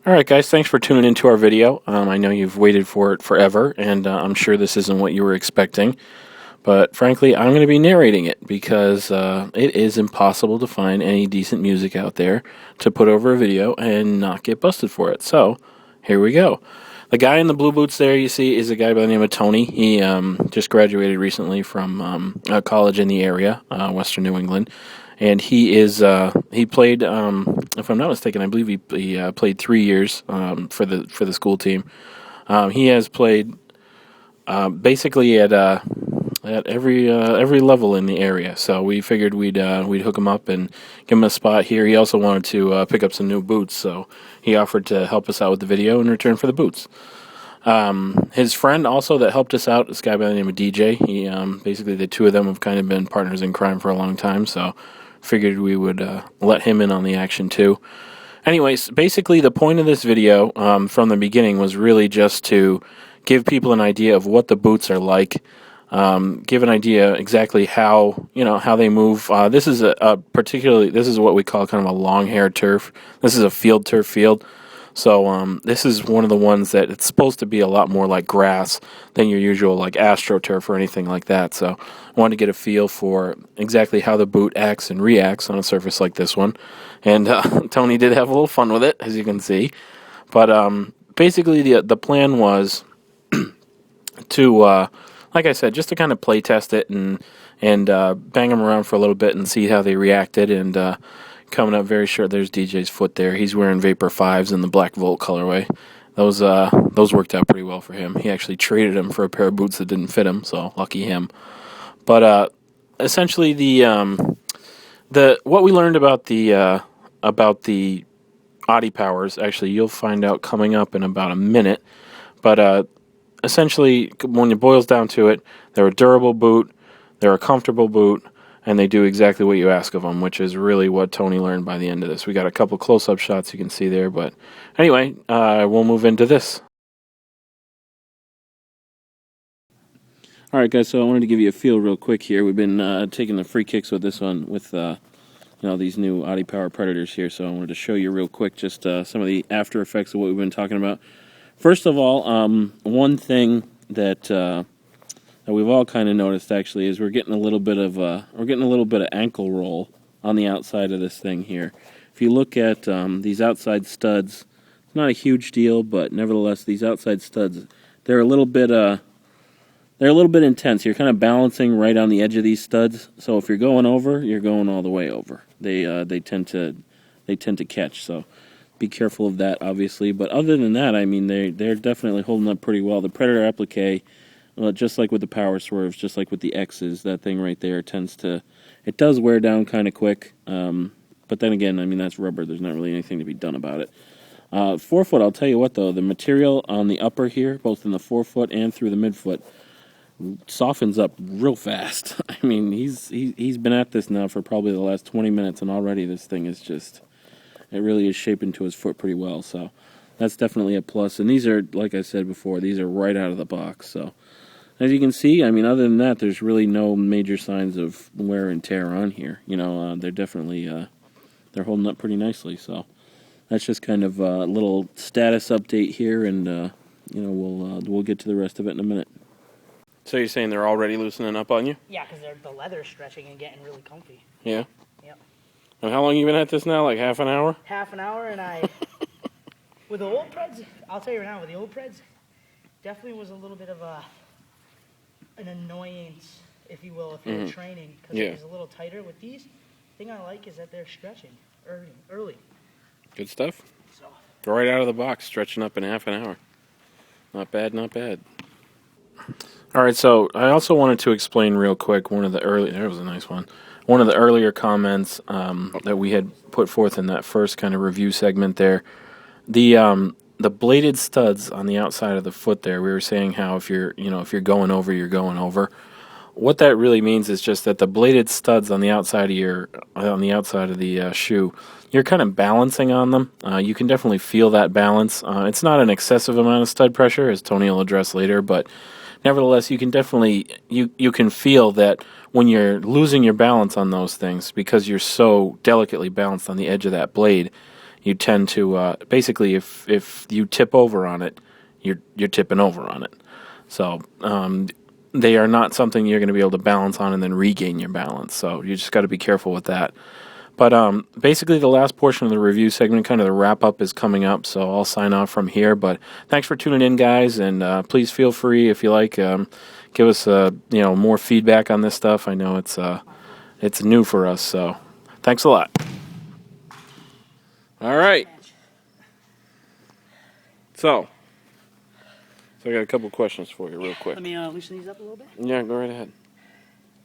Alright guys, thanks for tuning into our video. I know you've waited for it forever, and I'm sure this isn't what you were expecting. But frankly, I'm going to be narrating it because it is impossible to find any decent music out there to put over a video and not get busted for it. So, here we go. The guy in the blue boots there you see is a guy by the name of Tony. He just graduated recently from a college in the area, Western New England. And he played, if I'm not mistaken, I believe he played 3 years for the school team. He has played basically at every level in the area. So we figured we'd hook him up and give him a spot here. He also wanted to pick up some new boots, so he offered to help us out with the video in return for the boots. His friend also that helped us out, this guy by the name of DJ. He basically the two of them have kind of been partners in crime for a long time, so figured we would let him in on the action too. Anyways, basically the point of this video from the beginning was really just to give people an idea of what the boots are like, give an idea exactly how they move. This is this is what we call kind of a long hair turf. This is a field turf field. So this is one of the ones that it's supposed to be a lot more like grass than your usual like AstroTurf or anything like that. So I wanted to get a feel for exactly how the boot acts and reacts on a surface like this one. And Tony did have a little fun with it, as you can see. But basically the plan was to, like I said, just to kind of play test it and bang them around for a little bit and see how they reacted. And coming up very short, there's DJ's foot there. He's wearing Vapor 5s in the Black Volt colorway. Those worked out pretty well for him. He actually traded them for a pair of boots that didn't fit him, so lucky him. But essentially, the what we learned about the adiPowers, actually, you'll find out coming up in about a minute. But essentially, when it boils down to it, they're a durable boot, they're a comfortable boot, and they do exactly what you ask of them, which is really what Tony learned by the end of this. We got a couple close-up shots you can see there, but anyway, we'll move into this. Alright guys, so I wanted to give you a feel real quick here. We've been taking the free kicks with this one, with these new adiPower Predators here, so I wanted to show you real quick just some of the after effects of what we've been talking about. First of all, one thing that we've all kind of noticed actually is we're getting a little bit of ankle roll on the outside of this thing here. If you look at these outside studs, it's not a huge deal, but nevertheless, these outside studs, they're a little bit intense. You're kind of balancing right on the edge of these studs, so if you're going over, you're going all the way over. They tend to catch, so be careful of that, obviously. But other than that, I mean, they're definitely holding up pretty well. The Predator applique, just like with the Power Swerves, just like with the X's, that thing right there it does wear down kind of quick. But then again, I mean, that's rubber. There's not really anything to be done about it. Forefoot, I'll tell you what though, the material on the upper here, both in the forefoot and through the midfoot, softens up real fast. I mean, he's been at this now for probably the last 20 minutes, and already this thing is it really is shaping to his foot pretty well. So that's definitely a plus. And these are, like I said before, these are right out of the box. So as you can see, I mean, other than that, there's really no major signs of wear and tear on here. They're definitely they're holding up pretty nicely. So that's just kind of a little status update here, and we'll get to the rest of it in a minute. So you're saying they're already loosening up on you? Yeah, because the leather's stretching and getting really comfy. Yeah? Yep. And how long you been at this now? Like half an hour? Half an hour, and with the old Preds, I'll tell you right now, with the old Preds, definitely was a little bit of an annoyance, if you will, if you were training, because it was a little tighter. With these, the thing I like is that they're stretching early. Good stuff. So. Right out of the box, stretching up in half an hour. Not bad, not bad. All right, so I also wanted to explain real quick there was a nice one. One of the earlier comments that we had put forth in that first kind of review segment there. The bladed studs on the outside of the foot there, we were saying how if you're going over, you're going over. What that really means is just that the bladed studs on the outside of the shoe, you're kind of balancing on them. You can definitely feel that balance. It's not an excessive amount of stud pressure, as Tony will address later, but nevertheless, you can definitely you can feel that when you're losing your balance on those things, because you're so delicately balanced on the edge of that blade, you tend to basically if you tip over on it, you're tipping over on it. So they are not something you're going to be able to balance on and then regain your balance. So you just got to be careful with that. But basically, the last portion of the review segment, kind of the wrap up, is coming up. So I'll sign off from here. But thanks for tuning in, guys, and please feel free, if you like, give us more feedback on this stuff. I know it's new for us, so thanks a lot. All right. So I got a couple questions for you, real quick. Let me loosen these up a little bit. Yeah, go right ahead.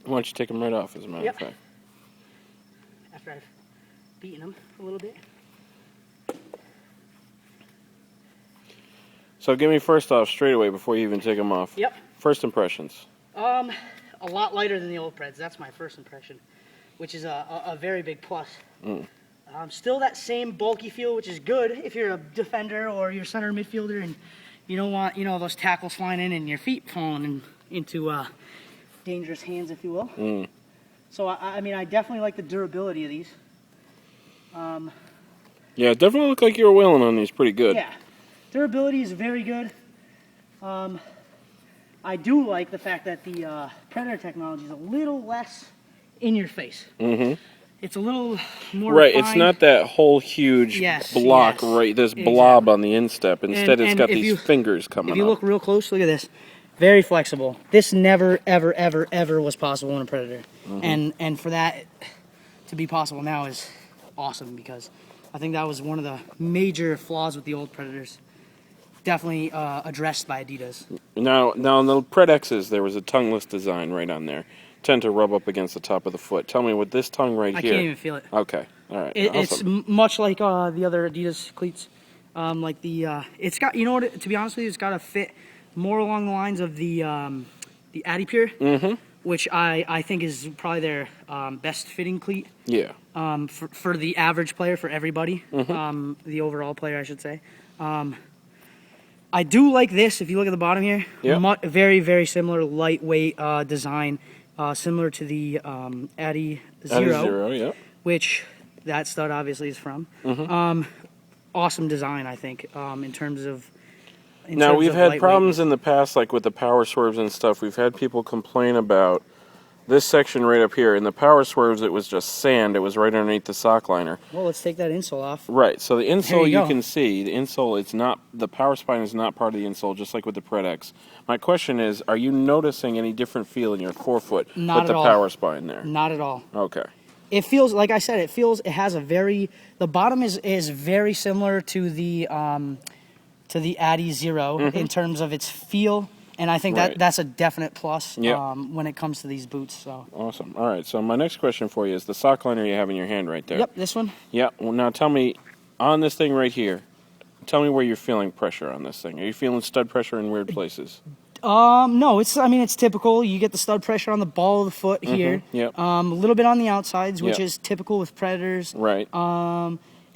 Why don't you take them right off, as a matter of fact. After I've beaten them a little bit. So give me first off, straight away, before you even take them off. Yep. First impressions. A lot lighter than the old Preds. That's my first impression, which is a very big plus. Still that same bulky feel, which is good if you're a defender or you're center midfielder and you don't want, those tackles flying in and your feet falling into dangerous hands, if you will. So, I mean, I definitely like the durability of these. Yeah, it definitely looked like you were wheeling on these pretty good. Yeah, durability is very good. I do like the fact that the Predator technology is a little less in your face. It's a little more refined. It's not that whole huge block, this blob on the instep. Instead, it's got these fingers coming up. If you look real close, look at this. Very flexible. This never, ever, ever, ever was possible in a Predator. And for that to be possible now is awesome, because I think that was one of the major flaws with the old Predators. Definitely addressed by Adidas. Now on the Pred X's, there was a tongueless design right on there. Tend to rub up against the top of the foot. Tell me, with this tongue right here... I can't even feel it. Okay, all right. It's much like the other Adidas cleats. It's got, to be honest with you, it's got to fit more along the lines of the adiPower, which I think is probably their best fitting cleat. Yeah. For the average player, for everybody, the overall player, I should say. I do like this. If you look at the bottom here, very, very similar lightweight design, similar to the Adi Zero, which that stud obviously is from. Awesome design, I think, in terms of. Now, we've had problems in the past, like with the power swerves and stuff. We've had people complain about this section right up here. In the power swerves, it was just sand. It was right underneath the sock liner. Well, let's take that insole off. Right. So the insole, you can see, the insole, it's not, the power spine is not part of the insole, just like with the Pred X. My question is, are you noticing any different feel in your forefoot with the power spine there? Not at all. Okay. It feels, like I said, it has a very, the bottom is very similar to the Adi Zero in terms of its feel. And I think that's a definite plus when it comes to these boots. So awesome. All right. So my next question for you is the sock liner you have in your hand right there. Yep, this one. Yeah. Well, now tell me, on this thing right here, tell me where you're feeling pressure on this thing. Are you feeling stud pressure in weird places? No. It's typical. You get the stud pressure on the ball of the foot here. Yep. A little bit on the outsides, which is typical with Predators. Right.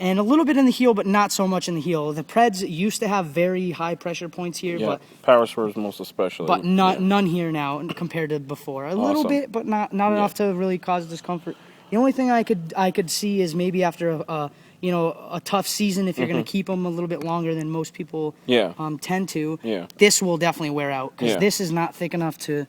And a little bit in the heel, but not so much in the heel. The Preds used to have very high pressure points here, but power swerves most especially. But none here now compared to before. A little bit, but not enough to really cause discomfort. The only thing I could see is maybe after a tough season, if you're going to keep them a little bit longer than most people tend to. This will definitely wear out, because this is not thick enough to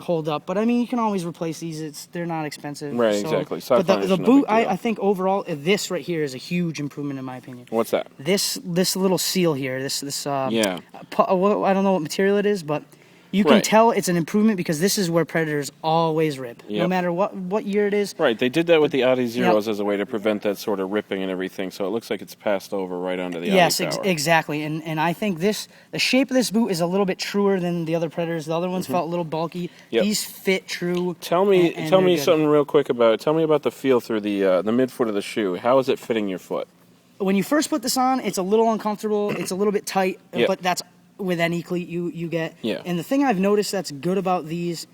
hold up. But I mean, you can always replace these. They're not expensive. Right, exactly. But the boot, I think overall, this right here is a huge improvement in my opinion. What's that? This little seal here. I don't know what material it is, but you can tell it's an improvement, because this is where Predators always rip, no matter what year it is. Right, they did that with the Adi Zeros as a way to prevent that sort of ripping and everything, so it looks like it's passed over right onto the adiPower. Exactly, and I think the shape of this boot is a little bit truer than the other Predators. The other ones felt a little bulky. These fit true. Tell me something real quick about it. Tell me about the feel through the midfoot of the shoe. How is it fitting your foot? When you first put this on, it's a little uncomfortable. It's a little bit tight, but that's with any cleat you get. And the thing I've noticed that's good about these,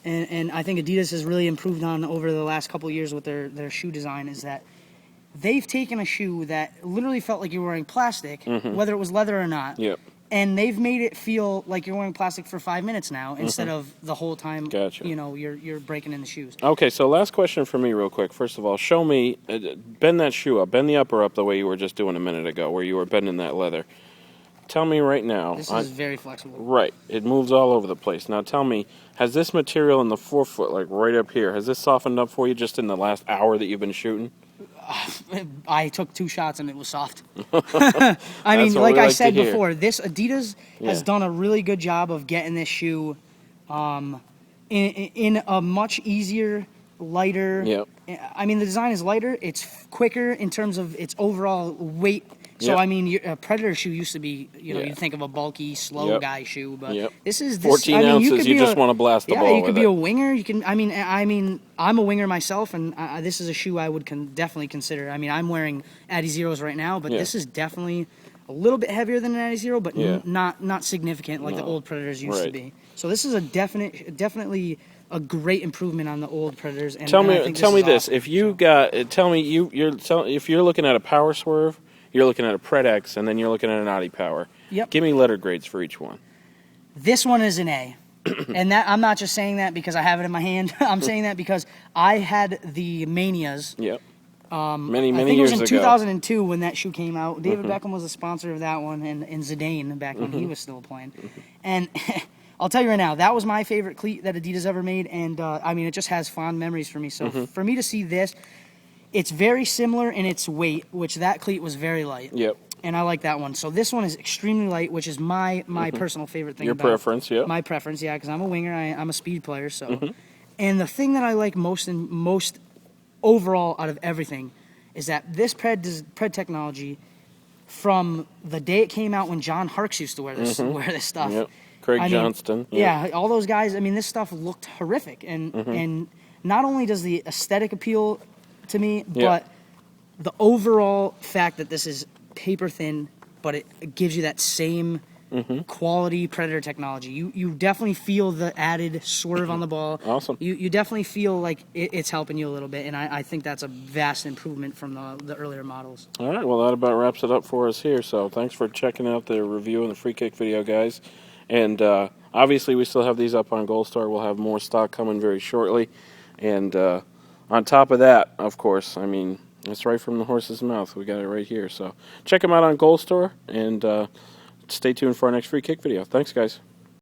and I think Adidas has really improved on over the last couple of years with their shoe design, is that they've taken a shoe that literally felt like you were wearing plastic, whether it was leather or not, And they've made it feel like you're wearing plastic for 5 minutes now instead of the whole time. Gotcha. You know, you're breaking in the shoes. Okay, so last question for me real quick. First of all, show me, bend that shoe up, bend the upper up the way you were just doing a minute ago, where you were bending that leather. Tell me right now. This is very flexible. Right. It moves all over the place. Now tell me, has this material in the forefoot, like right up here, has this softened up for you just in the last hour that you've been shooting? I took 2 shots and it was soft. I mean, like I said before, this Adidas has done a really good job of getting this shoe in a much easier, lighter. Yep. I mean, the design is lighter. It's quicker in terms of its overall weight. So, I mean, a Predator shoe used to be, you know, you think of a bulky, slow guy shoe, but this is 14 ounces. You just want to blast the ball. Yeah, you could be a winger. You can. I mean, I'm a winger myself, and this is a shoe I would definitely consider. I mean, I'm wearing adiZeros right now, but this is definitely a little bit heavier than an adiZero, but not significant like the old Predators used to be. So this is a definitely a great improvement on the old Predators. And tell me this: awesome. if you if you're looking at a Power Swerve, you're looking at a Pred X, and then you're looking at an adiPower. Yep. Give me letter grades for each one. This one is an A. And that I'm not just saying that because I have it in my hand. I'm saying that because I had the Manias. Yep. Many years ago. I think it was in 2002 when that shoe came out. David Beckham was the sponsor of that one, and Zidane back when he was still playing. And I'll tell you right now, that was my favorite cleat that Adidas ever made, and I mean, it just has fond memories for me. So for me to see this, it's very similar in its weight, which that cleat was very light. Yep. And I like that one. So this one is extremely light, which is my personal favorite thing. Your preference, yeah. My preference, yeah, because I'm a winger. I'm a speed player. So, and the thing that I like most overall out of everything is that this Pred technology, from the day it came out when John Harkes used to wear this stuff. Yep. Craig Johnston. Yeah, all those guys. I mean, this stuff looked horrific, and not only does the aesthetic appeal to me, but the overall fact that this is paper thin, but it gives you that same quality Predator technology. You definitely feel the added swerve on the ball. Awesome. You definitely feel like it's helping you a little bit, and I think that's a vast improvement from the earlier models. All right, well, that about wraps it up for us here. So thanks for checking out the review and the free kick video, guys. And obviously, we still have these up on Gold Star. We'll have more stock coming very shortly. And on top of that, of course, I mean, it's right from the horse's mouth. We got it right here. So check them out on Gold Store, and stay tuned for our next free kick video. Thanks, guys.